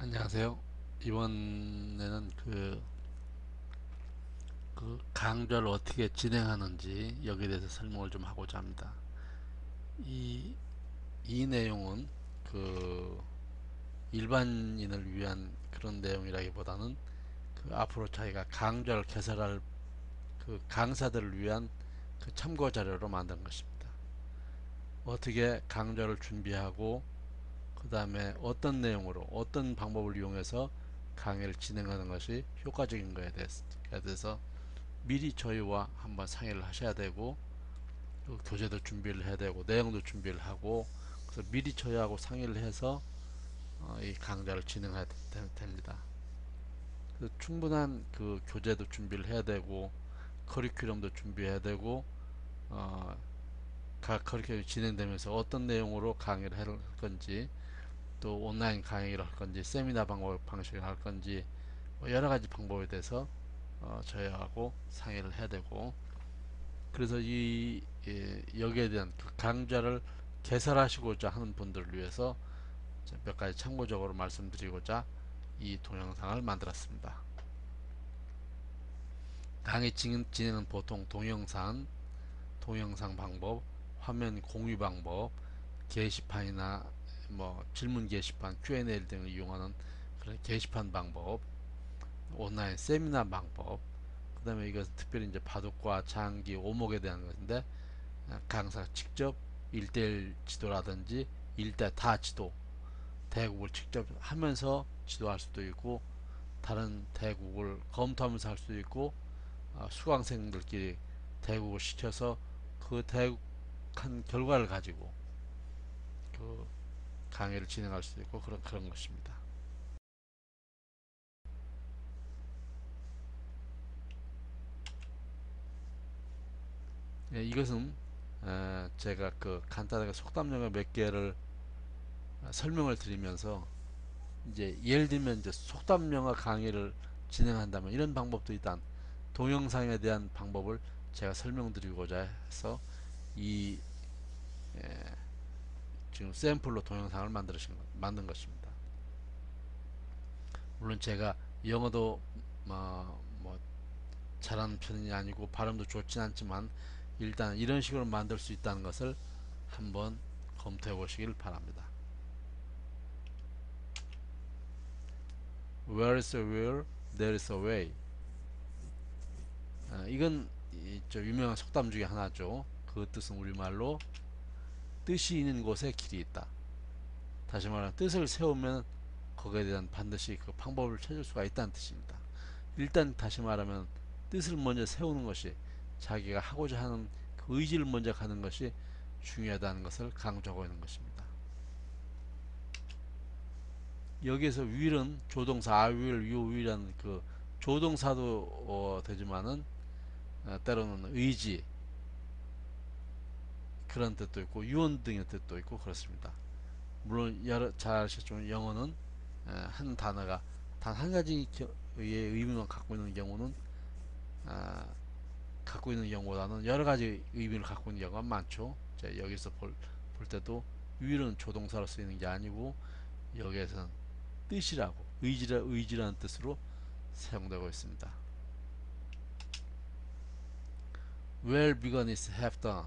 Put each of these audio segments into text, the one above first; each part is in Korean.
안녕하세요. 이번에는 그 강좌를 어떻게 진행하는지 여기에 대해서 설명을 좀 하고자 합니다. 이, 이 내용은 그 일반인을 위한 그런 내용이라기보다는 그 앞으로 자기가 강좌를 개설할 그 강사들을 위한 그 참고 자료로 만든 것입니다. 어떻게 강좌를 준비하고 그 다음에 어떤 내용으로 어떤 방법을 이용해서 강의를 진행하는 것이 효과적인 것에 대해서 미리 저희와 한번 상의를 하셔야 되고 또 교재도 준비를 해야 되고 내용도 준비를 하고 그래서 미리 저희하고 상의를 해서 이 강좌를 진행해야 됩니다. 그래서 충분한 그 교재도 준비를 해야 되고 커리큘럼도 준비해야 되고 어, 각 커리큘럼이 진행되면서 어떤 내용으로 강의를 할 건지 또 온라인 강의를 할 건지 세미나 방식을 할 건지 뭐 여러 가지 방법에 대해서 저희하고 상의를 해야 되고 그래서 여기에 대한 그 강좌를 개설하시고자 하는 분들을 위해서 몇 가지 참고적으로 말씀드리고자 이 동영상을 만들었습니다. 강의 진행은 보통 동영상 방법, 화면 공유 방법, 게시판이나 뭐 질문 게시판, Q&A 등을 이용하는 그런 게시판 방법, 온라인 세미나 방법, 그 다음에 이것은 특별히 이제 바둑과 장기, 오목에 대한 것인데 강사가 직접 1대1 지도라든지 1대 다 지도 대국을 직접 하면서 지도할 수도 있고 다른 대국을 검토하면서 할 수도 있고 수강생들끼리 대국을 시켜서 그 대국한 결과를 가지고 그 강의를 진행할 수도 있고 그런 것입니다. 예, 이것은 제가 그 간단하게 속담 용어 몇 개를 설명을 드리면서 이제 예를 들면 이제 속담 영어 강의를 진행한다면 이런 방법도 있다. 동영상에 대한 방법을 제가 설명드리고자 해서 이 지금 샘플로 동영상을 만든 것입니다. 물론 제가 영어도 뭐 잘하는 편이 아니고 발음도 좋진 않지만 일단 이런 식으로 만들 수 있다는 것을 한번 검토해 보시길 바랍니다. Where is a will, there is a way. 이건 유명한 속담 중에 하나죠. 그 뜻은 우리말로 뜻이 있는 곳에 길이 있다. 다시 말하면 뜻을 세우면 거기에 대한 반드시 그 방법을 찾을 수가 있다는 뜻입니다. 일단 다시 말하면 뜻을 먼저 세우는 것이 자기가 하고자 하는 그 의지를 먼저 가는 것이 중요하다는 것을 강조하고 있는 것입니다. 여기에서 will은 조동사 I will, you will이라는 그 조동사도 되지만은 때로는 의지 그런 뜻도 있고 유언 등의 뜻도 있고 그렇습니다. 물론 잘 아시겠지만 영어는 한 단어가 단 한 가지의 의미만 갖고 있는 경우는 아, 갖고 있는 경우보다는 여러 가지 의미를 갖고 있는 경우가 많죠. 자, 여기서 볼 때도 will은 조동사로 쓰이는 게 아니고 여기에서는 뜻이라고 의지라는 뜻으로 사용되고 있습니다. Well begun is half done.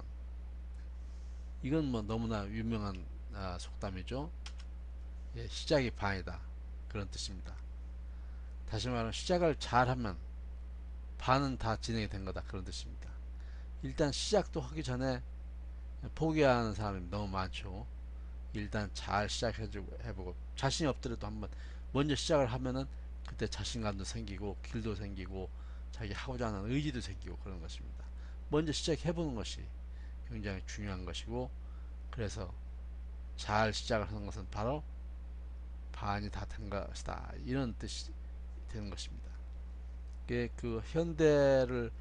이건 뭐 너무나 유명한 속담이죠. 예, 시작이 반이다. 그런 뜻입니다. 다시 말하면 시작을 잘하면 반은 다 진행이 된 거다. 그런 뜻입니다. 일단 시작도 하기 전에 포기하는 사람이 너무 많죠. 일단 잘 시작해주고 해보고 자신이 없더라도 한번 먼저 시작을 하면은 그때 자신감도 생기고 길도 생기고 자기 하고자 하는 의지도 생기고 그런 것입니다. 먼저 시작해보는 것이 굉장히 중요한 것이고 그래서 잘 시작을 하는 것은 바로 반이 다 된 것이다 이런 뜻이 되는 것입니다. 그 현대를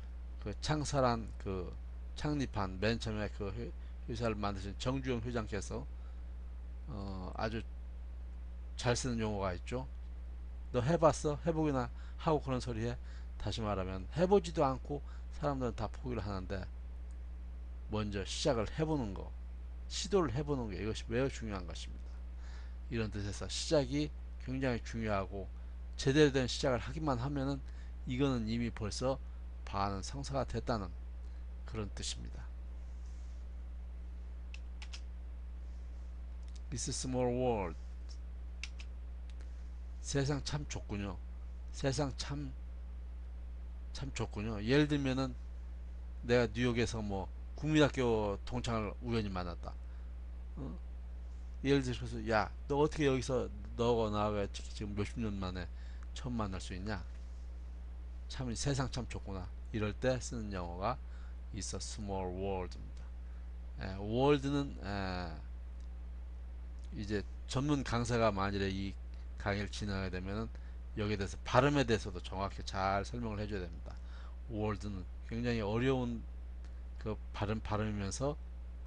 그 창설한 그 창립한 맨 처음에 그 회사를 만드신 정주영 회장께서 아주 잘 쓰는 용어가 있죠. 너 해봤어? 해보기나 하고 그런 소리 해. 다시 말하면 해보지도 않고 사람들은 다 포기를 하는데 먼저 시작을 해보는 거, 시도를 해보는 게 이것이 매우 중요한 것입니다. 이런 뜻에서 시작이 굉장히 중요하고 제대로 된 시작을 하기만 하면은 이거는 이미 벌써 반은 성사가 됐다는 그런 뜻입니다. This small world. 세상 참 좁군요. 세상 참 좁군요. 예를 들면은 내가 뉴욕에서 뭐 국민학교 동창을 우연히 만났다. 어? 예를 들어서 야, 너 어떻게 여기서 너가 나가 지금 몇십 년 만에 처음 만날 수 있냐? 참 세상 참 좁구나. 이럴 때 쓰는 영어가 is a small world입니다. world는 이제 전문 강사가 만일에 이 강의를 진행하게 되면은 여기에 대해서 발음에 대해서도 정확히 잘 설명을 해줘야 됩니다. world는 굉장히 어려운 그 발음이면서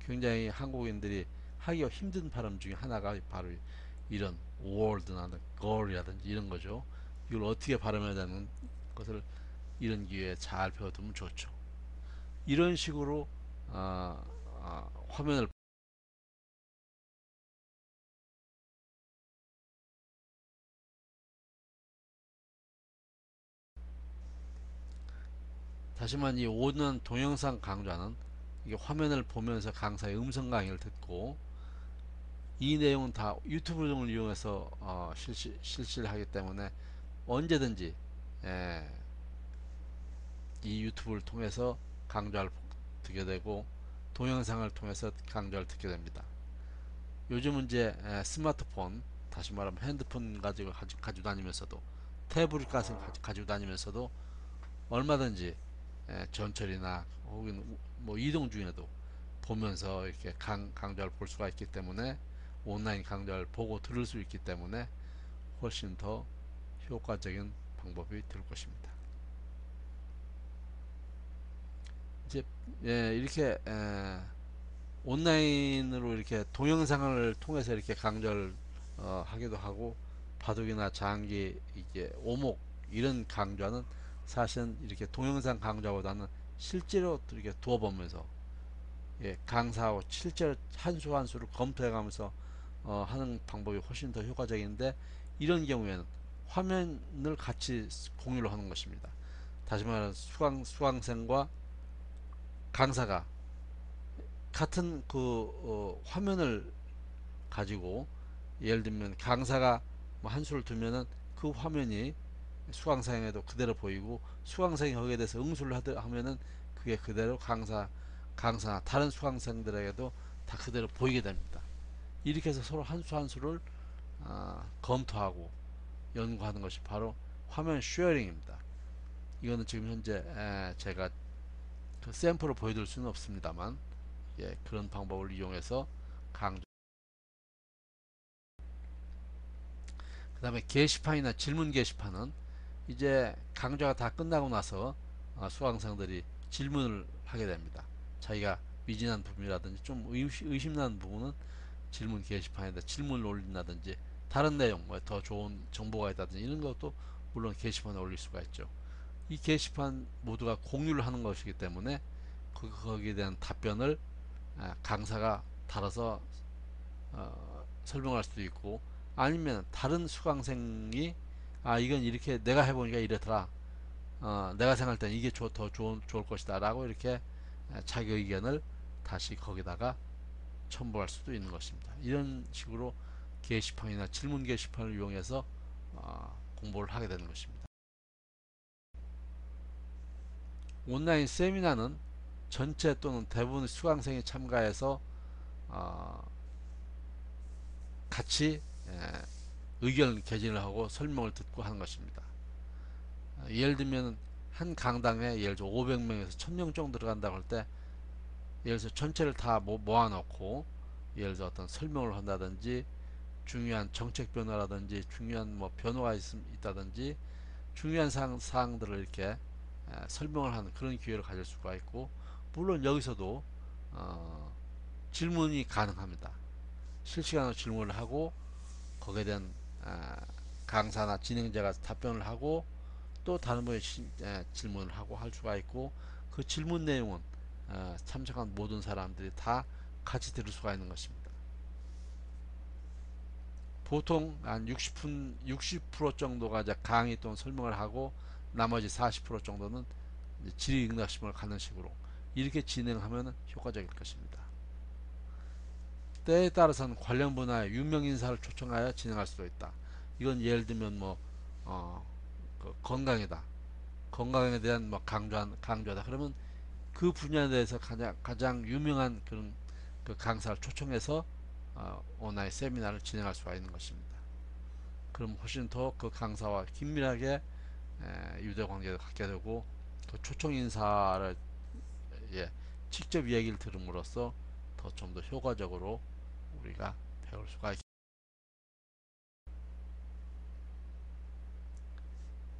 굉장히 한국인들이 하기가 힘든 발음 중에 하나가 바로 이런 world나 girl이라든지 이런 거죠. 이걸 어떻게 발음해야 되는 것을 이런 기회에 잘 배워두면 좋죠. 이런 식으로 화면을 다시만 이 오는 동영상 강좌는 이게 화면을 보면서 강사의 음성 강의를 듣고 이 내용은 다 유튜브 등을 이용해서 실시를 하기 때문에 언제든지 예, 이 유튜브를 통해서 강좌를 듣게 되고 동영상을 통해서 강좌를 듣게 됩니다. 요즘은 이제 스마트폰 다시 말하면 핸드폰 가지고 다니면서도 태블릿 가지고 다니면서도 얼마든지 전철이나 혹은 뭐 이동 중에도 보면서 이렇게 강좌를 볼 수가 있기 때문에 온라인 강좌를 보고 들을 수 있기 때문에 훨씬 더 효과적인 방법이 될 것입니다. 이제 이렇게 온라인으로 이렇게 동영상을 통해서 이렇게 강좌를 하기도 하고 바둑이나 장기 이게 오목 이런 강좌는 사실은 이렇게 동영상 강좌보다는 실제로 이렇게 두어보면서 강사하고 실제로 한 수 한 수를 검토해가면서 하는 방법이 훨씬 더 효과적인데 이런 경우에는 화면을 같이 공유를 하는 것입니다. 다시 말해 수강생과 강사가 같은 화면을 가지고 예를 들면 강사가 뭐한 수를 두면은 그 화면이 수강생에도 그대로 보이고 수강생이 거기에 대해서 응수를 하면은 그게 그대로 강사나 다른 수강생들에게도 다 그대로 보이게 됩니다. 이렇게 해서 서로 한 수 한 수를 검토하고 연구하는 것이 바로 화면 쉐어링입니다. 이거는 지금 현재 제가 그 샘플을 보여드릴 수는 없습니다만 그런 방법을 이용해서 강좌 그 다음에 게시판이나 질문 게시판은 이제 강좌가 다 끝나고 나서 수강생들이 질문을 하게 됩니다. 자기가 미진한 부분이라든지 좀 의심나는 부분은 질문 게시판에다 질문을 올린다든지 다른 내용 더 좋은 정보가 있다든지 이런 것도 물론 게시판에 올릴 수가 있죠. 이 게시판 모두가 공유를 하는 것이기 때문에 거기에 대한 답변을 강사가 달아서 설명할 수도 있고 아니면 다른 수강생이 이건 이렇게 내가 해보니까 이렇더라. 내가 생각할 땐 이게 더 좋을 것이다 라고 이렇게 자기 의견을 다시 거기다가 첨부할 수도 있는 것입니다. 이런 식으로 게시판이나 질문 게시판을 이용해서 공부를 하게 되는 것입니다. 온라인 세미나는 전체 또는 대부분 수강생이 참가해서 어, 같이 의견을 개진을 하고 설명을 듣고 하는 것입니다. 예를 들면 한 강당에 예를 들어 500명에서 1000명 정도 들어간다고 할 때 예를 들어 전체를 다 모아놓고 예를 들어 어떤 설명을 한다든지 중요한 정책 변화라든지 중요한 뭐 변화가 있다든지 중요한 사항들을 이렇게 설명을 하는 그런 기회를 가질 수가 있고 물론 여기서도 어, 질문이 가능합니다. 실시간으로 질문을 하고 거기에 대한 강사나 진행자가 답변을 하고 또 다른 분이 질문을 하고 할 수가 있고 그 질문 내용은 참석한 모든 사람들이 다 같이 들을 수가 있는 것입니다. 보통 한 60분, 60% 정도가 이제 강의 또는 설명을 하고 나머지 40% 정도는 질의응답심을 가는 식으로 이렇게 진행하면 효과적일 것입니다. 때에 따라서는 관련 분야의 유명 인사를 초청하여 진행할 수도 있다. 이건 예를 들면 뭐 건강이다. 건강에 대한 뭐 강조하다. 그러면 그 분야에 대해서 가장 유명한 그런 그 강사를 초청해서 온라인 세미나를 진행할 수가 있는 것입니다. 그럼 훨씬 더 그 강사와 긴밀하게 유대 관계를 갖게 되고 그 초청 인사를 예, 직접 이야기를 들음으로써 더 좀 더 효과적으로 우리가 배울 수가 있.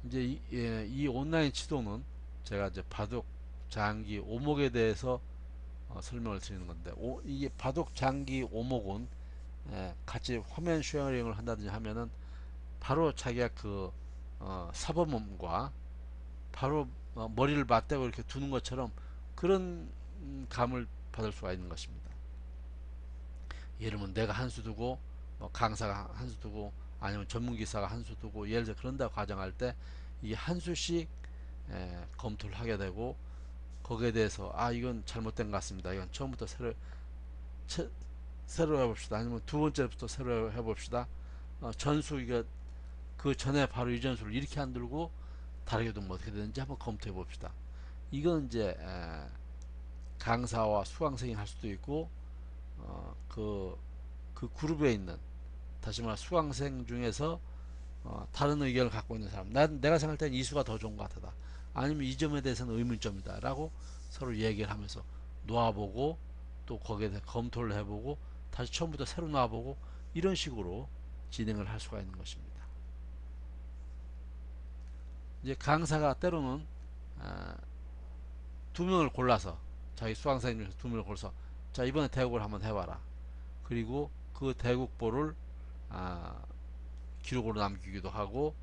이제 이 온라인 지도는 제가 이제 바둑, 장기, 오목에 대해서 설명을 드리는 건데 이게 바둑, 장기, 오목은 같이 화면 쉐어링을 한다든지 하면은 바로 자기가 그 사범과 바로 머리를 맞대고 이렇게 두는 것처럼 그런 감을 받을 수가 있는 것입니다. 예를 들면 내가 한 수 두고 강사가 한 수 두고 아니면 전문기사가 한 수 두고 예를 들어 그런다고 가정할 때 이게 한 수씩 검토를 하게 되고 거기에 대해서 이건 잘못된 것 같습니다. 이건 처음부터 새로 해봅시다. 아니면 두 번째부터 새로 해봅시다. 전수 이거 그 전에 바로 이전수를 이렇게 안 들고 다르게 두면 어떻게 되는지 한번 검토해 봅시다. 이건 이제 강사와 수강생이 할 수도 있고 그 그룹에 있는 다시 말해 수강생 중에서 다른 의견을 갖고 있는 사람 내가 생각할 때는 이 수가 더 좋은 것 같다. 아니면 이 점에 대해서는 의문점이다 라고 서로 얘기를 하면서 놓아보고 또 거기에 대해 검토를 해보고 다시 처음부터 새로 놔보고 이런 식으로 진행을 할 수가 있는 것입니다. 이제 강사가 때로는 아, 두 명을 골라서 자기 수강생 중에서 두 명을 골라서 자 이번에 대국을 한번 해봐라. 그리고 그 대국보를 아, 기록으로 남기기도 하고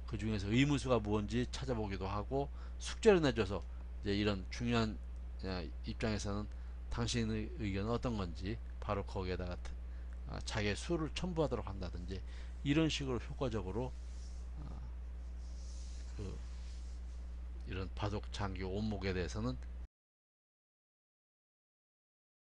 그 중에서 의무수가 뭔지 찾아보기도 하고 숙제를 내줘서 이제 이런 중요한 입장에서는 당신의 의견은 어떤 건지 바로 거기에다가 자기의 수를 첨부하도록 한다든지 이런 식으로 효과적으로 그 이런 바둑 장기 오목에 대해서는